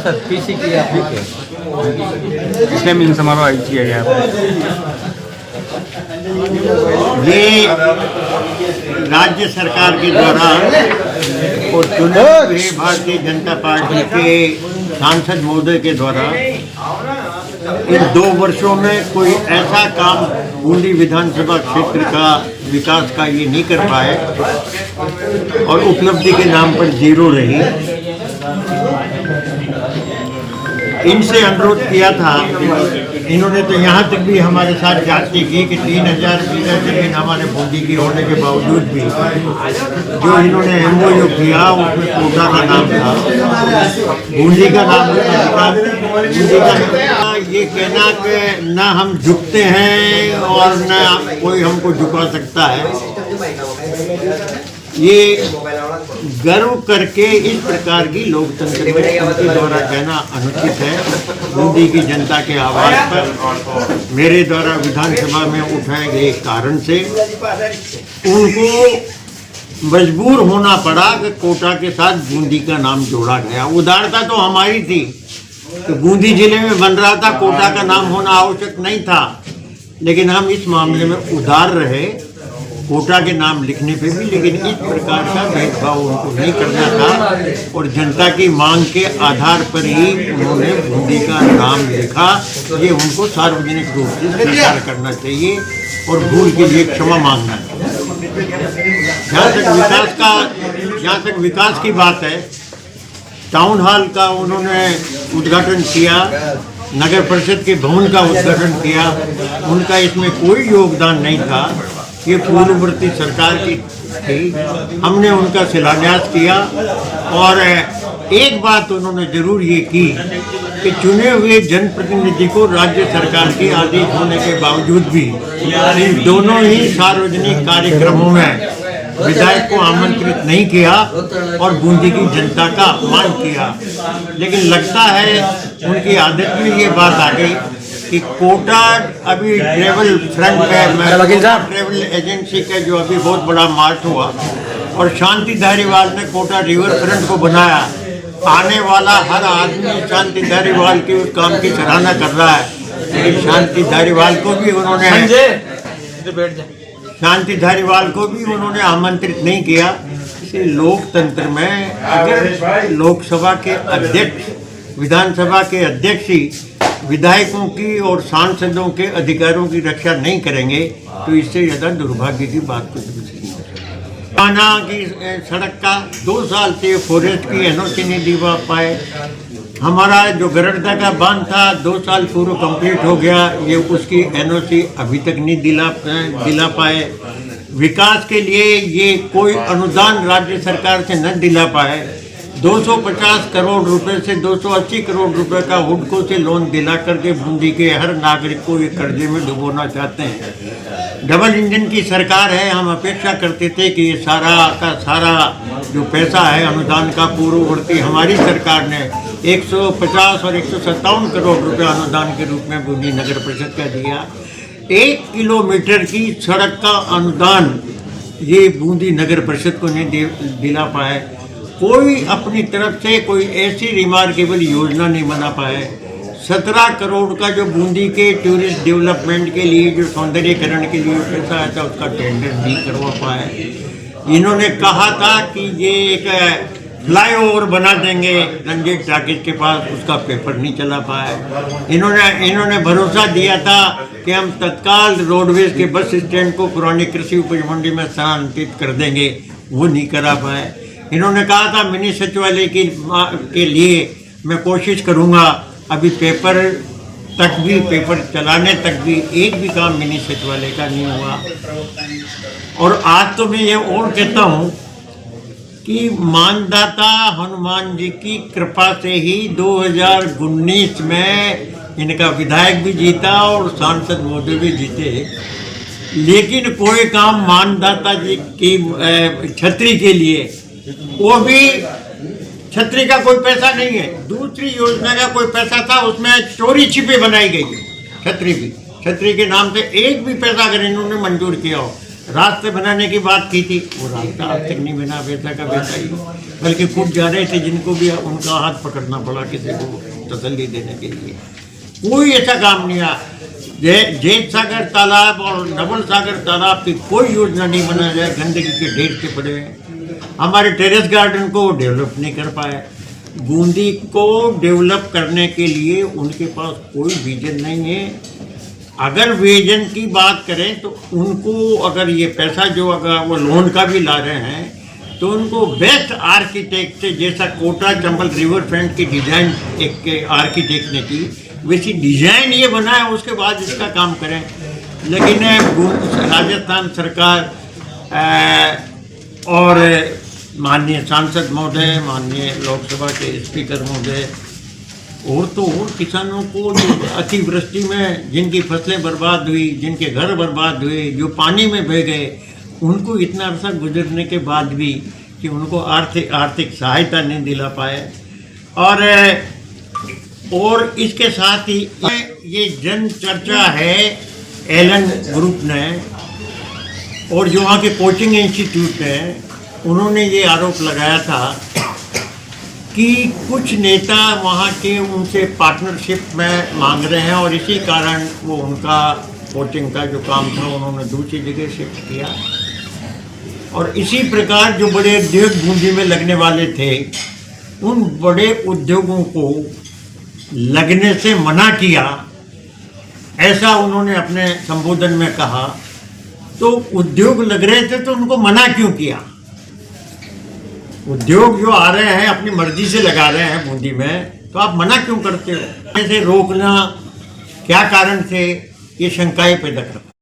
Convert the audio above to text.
Sir PC की slamming समारोह आयोजित किया गया है। ये राज्य सरकार के द्वारा और चुने हुए भारतीय जनता पार्टी के सांसद महोदय के द्वारा इन 2 वर्षों में कोई ऐसा काम बूंदी विधानसभा क्षेत्र का विकास का ये नहीं कर पाए और उपलब्धि के नाम पर 0 रही। इनसे अनुरोध किया था, इन्होंने तो यहाँ तक भी हमारे साथ जांच की कि 3000 बीघा जमीन हमारे बूंदी की होने के बावजूद भी जो इन्होंने MOU किया उसमें कोटा का नाम था, बूंदी का नाम था। बूंदी का ये कहना कि ना हम झुकते हैं और ना कोई हमको झुका सकता है, ये गर्व करके इस प्रकार की लोकतंत्र में उनके द्वारा कहना अनुचित है। बूंदी की जनता के आवाज पर मेरे द्वारा विधानसभा में उठाए गए कारण से उनको मजबूर होना पड़ा कि कोटा के साथ बूंदी का नाम जोड़ा गया। उदारता तो हमारी थी कि बूंदी जिले में बन रहा था, कोटा का नाम होना आवश्यक नहीं था, लेकिन हम इस मामले में उदार रहे कोटा के नाम लिखने पे भी, लेकिन इस प्रकार का भेदभाव उनको नहीं करना था और जनता की मांग के आधार पर ही उन्होंने बूंदी का नाम लिखा। ये उनको सार्वजनिक रूप से स्वीकार करना चाहिए और भूल के लिए क्षमा मांगना चाहिए। जहाँ तक विकास की बात है, टाउन हॉल का उन्होंने उद्घाटन किया, नगर परिषद के भवन का उद्घाटन किया, उनका इसमें कोई योगदान नहीं था। ये पूर्ववर्ती सरकार की थी, हमने उनका शिलान्यास किया और एक बात उन्होंने जरूर ये की कि चुने हुए जनप्रतिनिधि को राज्य सरकार के आदेश होने के बावजूद भी इन दोनों ही सार्वजनिक कार्यक्रमों में विधायक को आमंत्रित नहीं किया और बूंदी की जनता का अपमान किया। लेकिन लगता है उनकी आदत में ये बात आ गई कि कोटा अभी ट्रेवल फ्रंट पे ट्रेवल एजेंसी का जो अभी बहुत बड़ा मार्च हुआ और शांति धारीवाल ने कोटा रिवर फ्रंट को बनाया। आने वाला हर आदमी शांति धारीवाल के उस काम की सराहना कर रहा है, लेकिन शांति धारीवाल को भी उन्होंने आमंत्रित नहीं किया। इसलिए लोकतंत्र में अगर लोकसभा के अध्यक्ष, विधानसभा के अध्यक्ष ही विधायकों की और सांसदों के अधिकारों की रक्षा नहीं करेंगे तो इससे ज़्यादा दुर्भाग्य की बात कुछ नहीं हो सकती। कान्हा की सड़क का 2 साल से फॉरेस्ट की NOC नहीं दिला पाए। हमारा जो गरड़दा का बांध था 2 साल पूर्व कंप्लीट हो गया, ये उसकी NOC अभी तक नहीं दिला पाए। विकास के लिए ये कोई अनुदान राज्य सरकार से न दिला पाए। 250 करोड़ रुपए से 280 करोड़ रुपए का हुडको से लोन दिला करके बूंदी के हर नागरिक को ये कर्जे में डुबोना चाहते हैं। डबल इंजन की सरकार है, हम अपेक्षा करते थे कि ये सारा का सारा जो पैसा है अनुदान का पूर्ववर्ती हमारी सरकार ने 150 और 157 करोड़ रुपए अनुदान के रूप में बूंदी नगर परिषद का दिया। 1 किलोमीटर की सड़क का अनुदान ये बूंदी नगर परिषद को नहीं दिला पाए। कोई अपनी तरफ से कोई ऐसी रिमार्केबल योजना नहीं बना पाए। 17 करोड़ का जो बूंदी के टूरिस्ट डेवलपमेंट के लिए जो सौंदर्यीकरण के लिए पैसा आया था उसका टेंडर नहीं करवा पाए। इन्होंने कहा था कि ये एक फ्लाईओवर बना देंगे रंजीत टाकिज के पास, उसका पेपर नहीं चला पाए। इन्होंने भरोसा दिया था कि हम तत्काल रोडवेज के बस स्टैंड को पुरानी कृषि उपज मंडी में स्थानांतरित कर देंगे, वो नहीं करा पाए। इन्होंने कहा था मिनी सचिवालय के लिए मैं कोशिश करूंगा, अभी पेपर चलाने तक भी एक भी काम मिनी सचिवालय का नहीं हुआ। और आज तो मैं ये और कहता हूँ कि मानदाता हनुमान जी की कृपा से ही 2019 में इनका विधायक भी जीता और सांसद महोदय भी जीते, लेकिन कोई काम मानदाता जी की छतरी के लिए, वो भी छतरी का कोई पैसा नहीं है, दूसरी योजना का कोई पैसा था, उसमें चोरी छिपे बनाई गई है छतरी भी। छतरी के नाम से एक भी पैसा अगर इन्होंने मंजूर किया हो, रास्ते बनाने की बात की थी, वो रास्ता आज तक नहीं बना, वैसा का वैसा ही, बल्कि कुछ जा रहे थे जिनको भी उनका हाथ पकड़ना पड़ा किसी को तसल्ली देने के लिए। कोई ऐसा काम नहीं आया। जेठ सागर तालाब और नवल सागर तालाब की कोई योजना नहीं बनाया जाए, गंदगी के ढेर से पड़े हैं। हमारे टेरेस गार्डन को डेवलप नहीं कर पाए। बूंदी को डेवलप करने के लिए उनके पास कोई विजन नहीं है। अगर विजन की बात करें तो उनको अगर ये पैसा जो अगर वो लोन का भी ला रहे हैं तो उनको बेस्ट आर्किटेक्ट से, जैसा कोटा चंबल रिवर फ्रंट की डिजाइन एक आर्किटेक्ट ने की, वैसी डिजाइन ये बनाए, उसके बाद इसका काम करें। लेकिन राजस्थान सरकार और माननीय सांसद महोदय, माननीय लोकसभा के स्पीकर महोदय और तो और किसानों को जो अतिवृष्टि में जिनकी फसलें बर्बाद हुई, जिनके घर बर्बाद हुए, जो पानी में बह गए, उनको इतना अर्सा गुजरने के बाद भी कि उनको आर्थिक सहायता नहीं दिला पाए। और इसके साथ ही ये जन चर्चा है एलन ग्रुप ने और जो वहाँ के कोचिंग इंस्टीट्यूट है, उन्होंने ये आरोप लगाया था कि कुछ नेता वहाँ के उनसे पार्टनरशिप में मांग रहे हैं और इसी कारण वो उनका कोचिंग का जो काम था उन्होंने दूसरी जगह शिफ्ट किया। और इसी प्रकार जो बड़े उद्योग बूंदी में लगने वाले थे, उन बड़े उद्योगों को लगने से मना किया, ऐसा उन्होंने अपने संबोधन में कहा। तो उद्योग लग रहे थे तो उनको मना क्यों किया? उद्योग जो आ रहे हैं अपनी मर्जी से लगा रहे हैं बूंदी में, तो आप मना क्यों करते हो? ऐसे रोकना क्या कारण से, ये शंकाएं पैदा करता है।